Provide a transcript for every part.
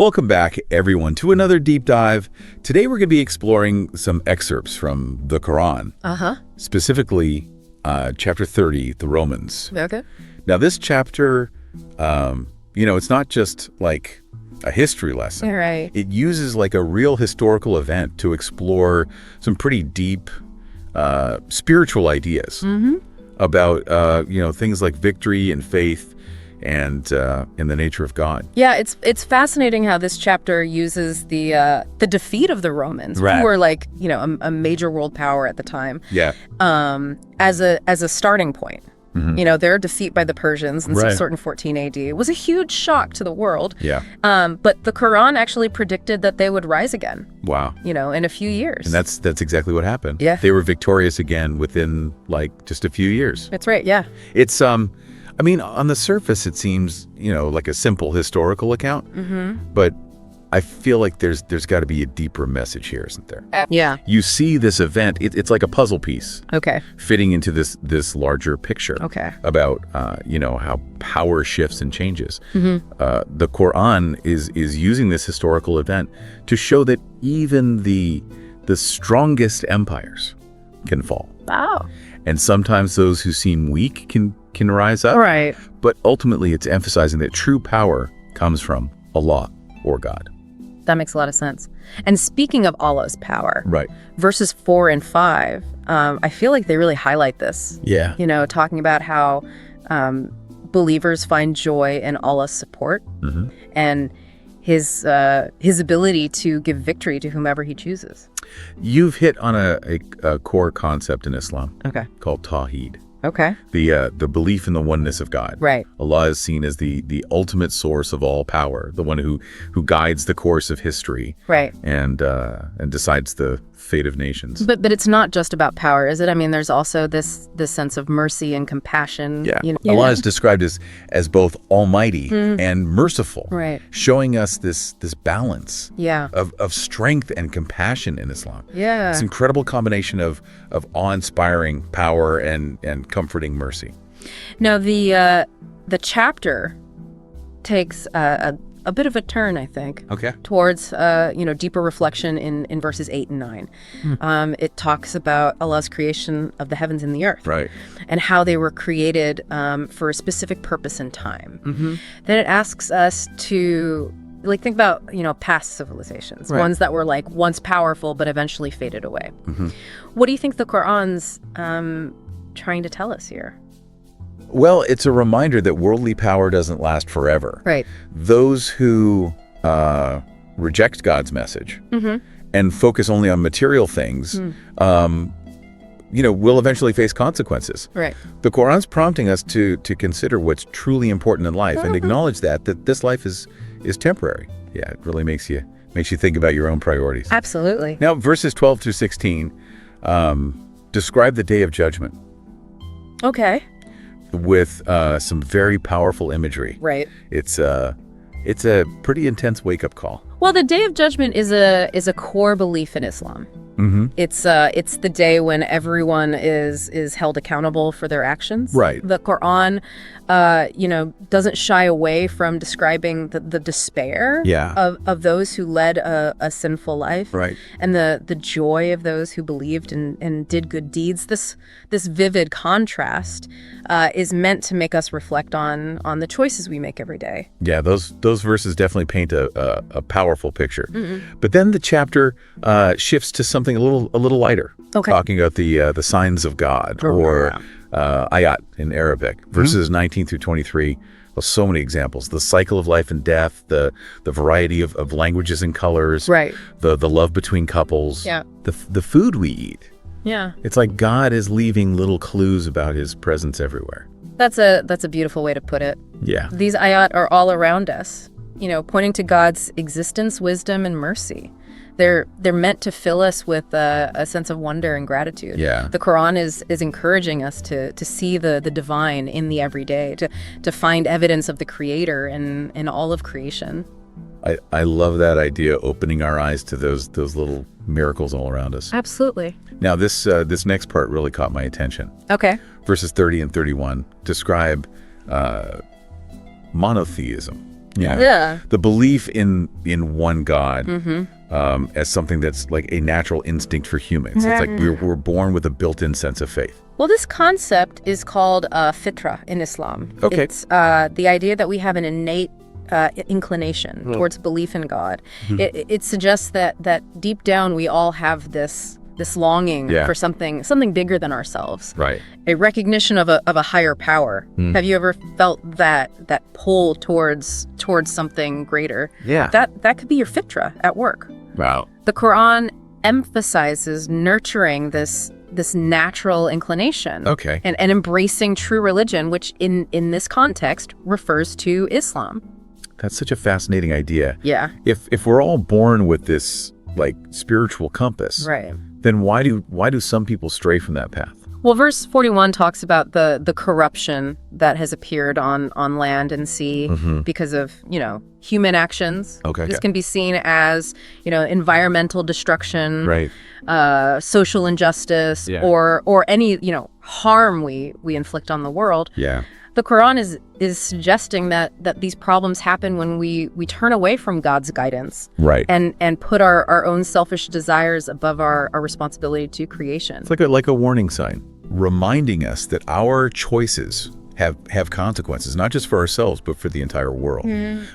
Welcome back, everyone, to another deep dive. Today we're going to be exploring some excerpts from the Quran, specifically chapter 30, the Romans. Okay. Now, this chapter, it's not just like a history lesson. Right. It uses like a real historical event to explore some pretty deep spiritual ideas about, things like victory and faith and in the nature of God. Yeah, it's fascinating how this chapter uses the defeat of the Romans, Right. who were like, a major world power at the time. Yeah. As a starting point. Their defeat by the Persians in Right. 614 AD was a huge shock to the world. Yeah. But the Quran actually predicted that they would rise again. Wow. In a few years. And that's exactly what happened. Yeah. They were victorious again within like just a few years. That's right. Yeah. It's on the surface it seems, like a simple historical account. But I feel like there's got to be a deeper message here, isn't there? Yeah. You see this event, it's like a puzzle piece Okay. fitting into this larger picture. Okay. About how power shifts and changes. The Quran is using this historical event to show that even the strongest empires can fall. Wow. And sometimes those who seem weak can rise up. Right. But ultimately, it's emphasizing that true power comes from Allah or God. That makes a lot of sense. And speaking of Allah's power, Right. verses 4 and 5, I feel like they really highlight this. Yeah. Talking about how believers find joy in Allah's support and his ability to give victory to whomever he chooses. You've hit on a core concept in Islam Okay. called Tawheed. Okay. The belief in the oneness of God. Right. Allah is seen as the ultimate source of all power, the one who guides the course of history. Right. And decides the fate of nations. But it's not just about power, is it? I mean, there's also this sense of mercy and compassion. Yeah. Allah is described as both almighty and merciful. Right. Showing us this balance Yeah. of strength and compassion in Islam. Yeah. This incredible combination of awe-inspiring power and comforting mercy. Now, the chapter takes a bit of a turn, I think. Okay. Towards deeper reflection in verses 8 and 9. It talks about Allah's creation of the heavens and the earth, Right. and how they were created for a specific purpose and time. Then it asks us to think about past civilizations, Right. ones that were like once powerful but eventually faded away. What do you think the Quran's trying to tell us here? Well, it's a reminder that worldly power doesn't last forever. Right. Those who reject God's message and focus only on material things, will eventually face consequences. Right. The Quran's prompting us to consider what's truly important in life and acknowledge that this life is temporary. Yeah, it really makes you think about your own priorities. Absolutely. Now, verses 12 through 16 describe the day of judgment Okay. with some very powerful imagery. Right. It's a pretty intense wake-up call. Well, the Day of Judgment is a core belief in Islam. It's the day when everyone is held accountable for their actions. Right. The Quran, doesn't shy away from describing the despair of those who led a sinful life. Right. And the joy of those who believed and did good deeds. This vivid contrast is meant to make us reflect on the choices we make every day. Yeah, those verses definitely paint a powerful picture. But then the chapter shifts to something a little lighter. Okay. Talking about the signs of God, or ayat in Arabic, verses 19 through 23. Well, so many examples: the cycle of life and death, the variety of languages and colors, Right. the love between couples, Yeah. the food we eat. Yeah. It's like God is leaving little clues about his presence everywhere. That's a beautiful way to put it. Yeah. These ayat are all around us, pointing to God's existence, wisdom, and mercy. They're meant to fill us with a sense of wonder and gratitude. Yeah. The Quran is encouraging us to see the divine in the everyday, to find evidence of the Creator in all of creation. I love that idea, opening our eyes to those little miracles all around us. Absolutely. Now, this next part really caught my attention. Okay. Verses 30 and 31 describe monotheism. Yeah. The belief in one God as something that's like a natural instinct for humans. It's like we're born with a built-in sense of faith. Well, this concept is called fitra in Islam. Okay. It's the idea that we have an innate inclination towards belief in God. It suggests that deep down we all have this longing for something bigger than ourselves. Right. A recognition of a higher power. Have you ever felt that pull towards something greater? Yeah. That could be your fitra at work. Wow. The Quran emphasizes nurturing this natural inclination. Okay. And embracing true religion, which in this context refers to Islam. That's such a fascinating idea. Yeah. If we're all born with this like spiritual compass, Right. then why do some people stray from that path? Well, verse 41 talks about the corruption that has appeared on land and sea because of, human actions. Okay. This can be seen as, environmental destruction, Right. social injustice, Yeah. or any, harm we inflict on the world. Yeah. The Quran is suggesting that these problems happen when we turn away from God's guidance, Right. and put our own selfish desires above our responsibility to creation. It's like a warning sign, reminding us that our choices have consequences, not just for ourselves, but for the entire world.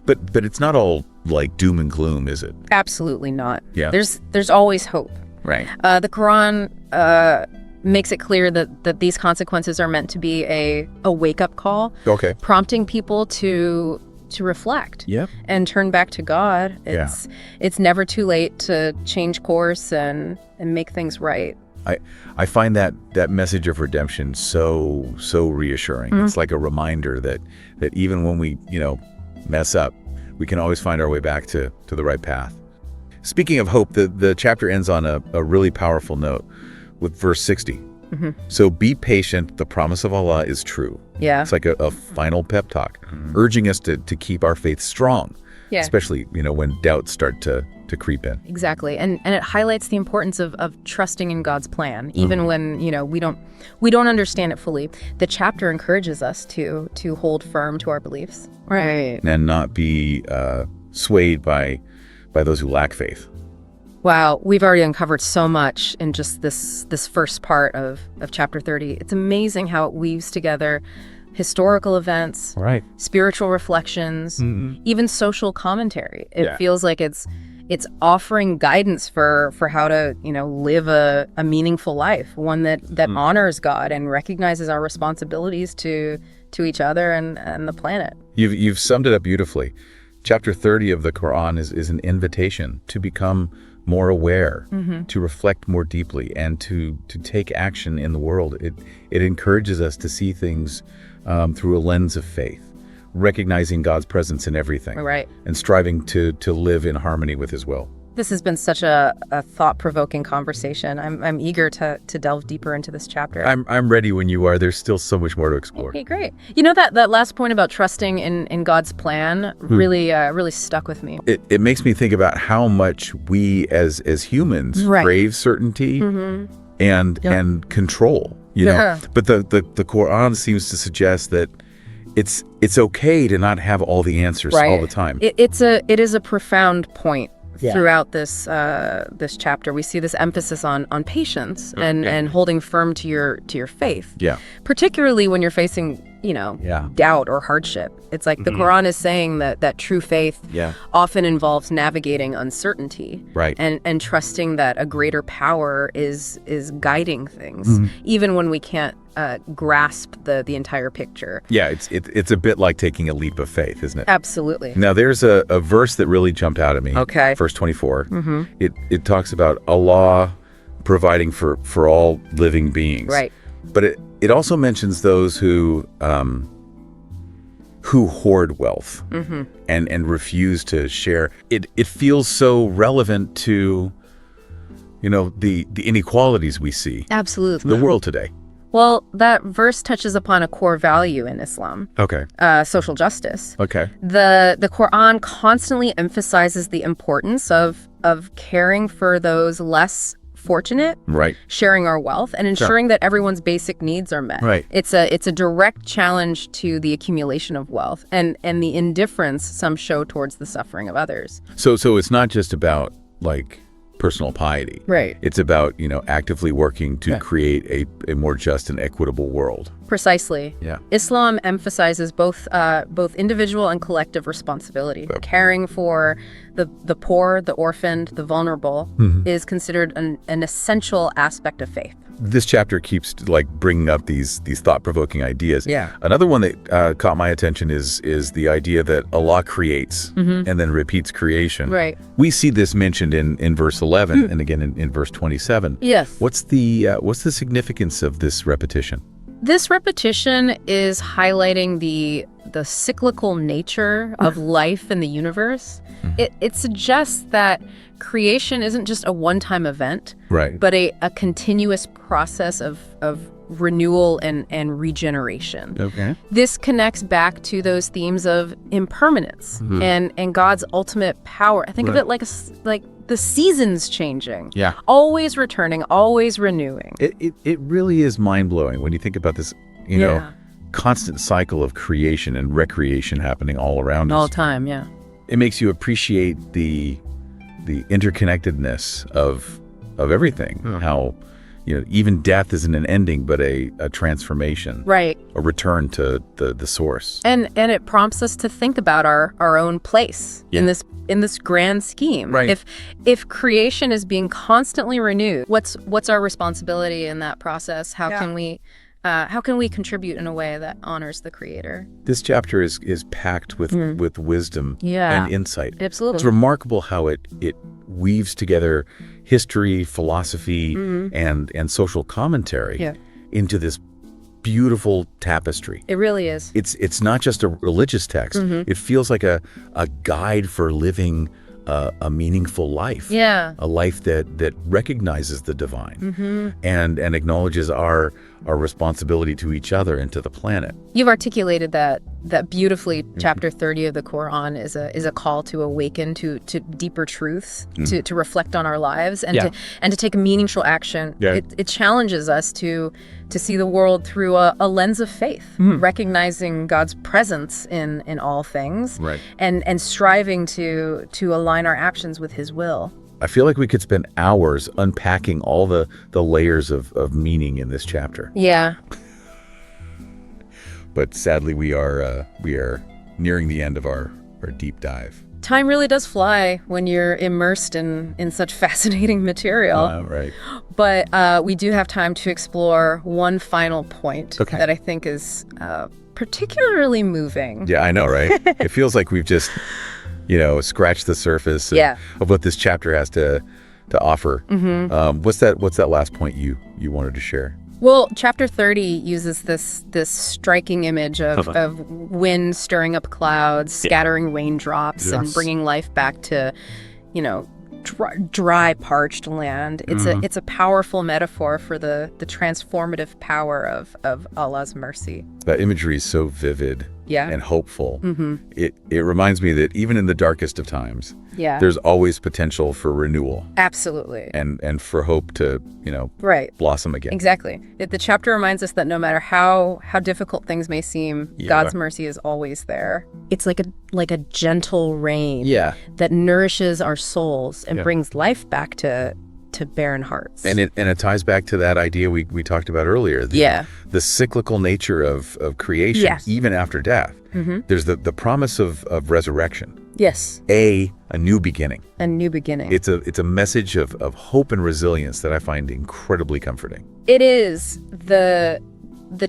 But it's not all like doom and gloom, is it? Absolutely not. Yeah. There's always hope. Right. The Quran makes it clear that these consequences are meant to be a wake-up call, Okay. prompting people to reflect Yep. and turn back to God. It's never too late to change course and make things right. I find that message of redemption so reassuring. It's like a reminder that even when we, mess up, we can always find our way back to the right path. Speaking of hope, the chapter ends on a really powerful note with verse 60. So be patient, the promise of Allah is true. Yeah. It's like a final pep talk, urging us to keep our faith strong, Yeah. especially, when doubts start to creep in. Exactly. And it highlights the importance of trusting in God's plan, even when, we don't understand it fully. The chapter encourages us to hold firm to our beliefs. Right. And not be swayed by those who lack faith. Wow, we've already uncovered so much in just this first part of chapter 30. It's amazing how it weaves together historical events, Right. spiritual reflections, even social commentary. It Yeah. feels like it's offering guidance for how to, live a meaningful life, one that honors God and recognizes our responsibilities to each other and the planet. You've summed it up beautifully. Chapter 30 of the Quran is an invitation to become more aware, to reflect more deeply, and to take action in the world. It encourages us to see things through a lens of faith, recognizing God's presence in everything, Right. and striving to live in harmony with His will. This has been such a thought-provoking conversation. I'm eager to delve deeper into this chapter. I'm ready when you are. There's still so much more to explore. Okay, great. That last point about trusting in God's plan really stuck with me. It makes me think about how much we as humans Right. crave certainty and control. But the Quran seems to suggest that it's okay to not have all the answers all the time. It is a profound point throughout this chapter. We see this emphasis on patience and holding firm to your faith. Yeah. Particularly when you're facing, doubt or hardship. It's like the Quran is saying that true faith often involves navigating uncertainty. Right. And trusting that a greater power is guiding things, even when we can't grasp the entire picture. Yeah, it's a bit like taking a leap of faith, isn't it? Absolutely. Now, there's a verse that really jumped out at me. Okay. Verse 24. It talks about Allah providing for all living beings. Right. But it also mentions those who hoard wealth and refuse to share. It feels so relevant to, the inequalities we see Absolutely. in the world today. Well, that verse touches upon a core value in Islam, Okay. social justice. Okay. The Quran constantly emphasizes the importance of caring for those less fortunate, sharing our wealth, and ensuring that everyone's basic needs are met. It's a direct challenge to the accumulation of wealth and the indifference some show towards the suffering of others. So it's not just about like personal piety. It's about, actively working to create a more just and equitable world. Precisely. Islam emphasizes both individual and collective responsibility. Caring for the poor, the orphaned, the vulnerable is considered an essential aspect of faith. This chapter keeps bringing up these thought-provoking ideas. Another one that caught my attention is the idea that Allah creates and then repeats creation. We see this mentioned in verse 11 and again in verse 27. What's the significance of this repetition? This repetition is highlighting the cyclical nature of life in the universe. It suggests that creation isn't just a one-time event, but a continuous process of renewal and regeneration. This connects back to those themes of impermanence and God's ultimate power. I think of it like the seasons changing, always returning, always renewing. It really is mind-blowing when you think about this, constant cycle of creation and recreation happening all around us. All the time, It makes you appreciate the interconnectedness of everything. How, even death isn't an ending, but a transformation. A return to the source. And it prompts us to think about our own place in this grand scheme. If creation is being constantly renewed, what's our responsibility in that process? How can we contribute in a way that honors the Creator? This chapter is packed with wisdom and insight. Absolutely. It's remarkable how it weaves together history, philosophy, and social commentary into this beautiful tapestry. It really is. It's not just a religious text. It feels like a guide for living a meaningful life. A life that recognizes the divine and acknowledges our responsibility to each other and to the planet. You've articulated that beautifully. Chapter 30 of the Quran is a call to awaken to deeper truths, to reflect on our lives and to take meaningful action. It challenges us to see the world through a lens of faith, recognizing God's presence in all things, and striving to align our actions with His will. I feel like we could spend hours unpacking all the layers of meaning in this chapter. But sadly, we are nearing the end of our deep dive. Time really does fly when you're immersed in such fascinating material. But we do have time to explore one final point that I think is particularly moving. I know, right? It feels like we've just scratch the surface of what this chapter has to offer. What's that last point you wanted to share? Well, chapter 30 uses this striking image of wind stirring up clouds, scattering raindrops, and bringing life back to, dry, parched land. It's a powerful metaphor for the transformative power of Allah's mercy. That imagery is so vivid and hopeful. It reminds me that even in the darkest of times, there's always potential for renewal. Absolutely. And for hope to, blossom again. Exactly. The chapter reminds us that no matter how difficult things may seem, God's mercy is always there. It's like a gentle rain that nourishes our souls and brings life back to barren hearts. And it ties back to that idea we talked about earlier. The cyclical nature of creation, even after death. There's the promise of resurrection. A new beginning. A new beginning. It's a message of hope and resilience that I find incredibly comforting. It is. The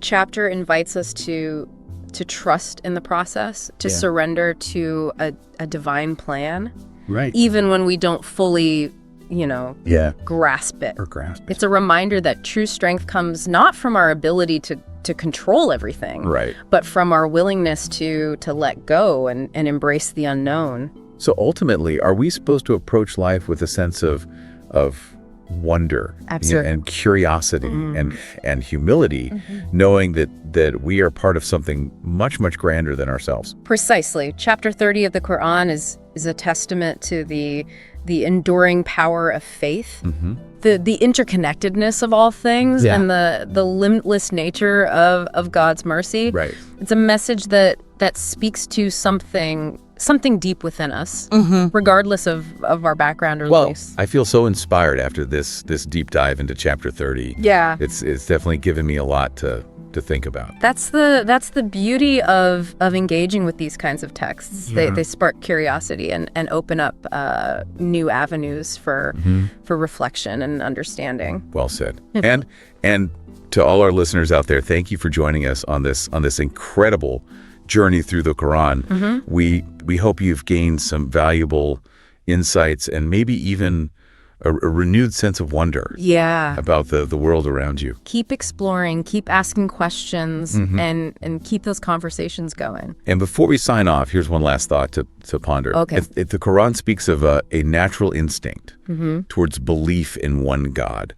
chapter invites us to trust in the process, to surrender to a divine plan. Even when we don't fully grasp it. It's a reminder that true strength comes not from our ability to control everything, but from our willingness to let go and embrace the unknown. So ultimately, are we supposed to approach life with a sense of wonder Absolutely. and curiosity and humility, knowing that we are part of something much, much grander than ourselves. Precisely. Chapter 30 of the Quran is a testament to the enduring power of faith, the interconnectedness of all things, and the limitless nature of God's mercy. Right. It's a message that speaks to something deep within us, regardless of our background or beliefs. I feel so inspired after this deep dive into chapter 30. Yeah. It's definitely given me a lot to think about. That's the beauty of engaging with these kinds of texts. They spark curiosity and open up new avenues for reflection and understanding. Well said. And to all our listeners out there, thank you for joining us on this incredible journey through the Quran. We hope you've gained some valuable insights and maybe even a renewed sense of wonder about the world around you. Keep exploring, keep asking questions, and keep those conversations going. And before we sign off, here's one last thought to ponder. Okay. If the Quran speaks of a natural instinct towards belief in one God,